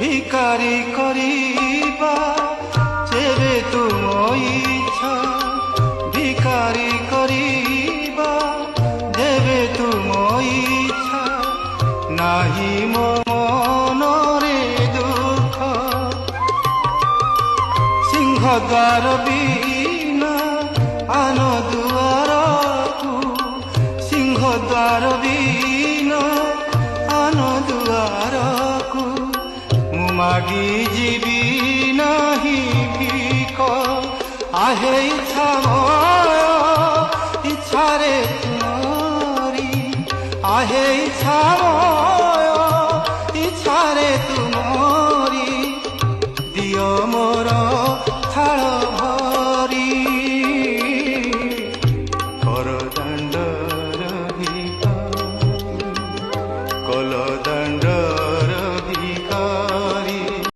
ভিকারি করিবা যেবে তুম ইচ্ছা, ভিকারি করিবা যেবে তুম ইচ্ছা, নাহি মনরে দুঃখ। সিংহদ্বার বিনা আন দুয়ারকু, সিংহদ্বার বিনা আন দুয়ারকু, ମୁଁ ମାଗି ଯିବି ନାହିଁ ଭିକ। ଆହେ ଇଚ୍ଛା ମୋର ଇଚ୍ଛାରେ ତୁମରି, ଆହେ ଇଚ୍ଛା ମୋର ଇଚ୍ଛାରେ ତୁମରି।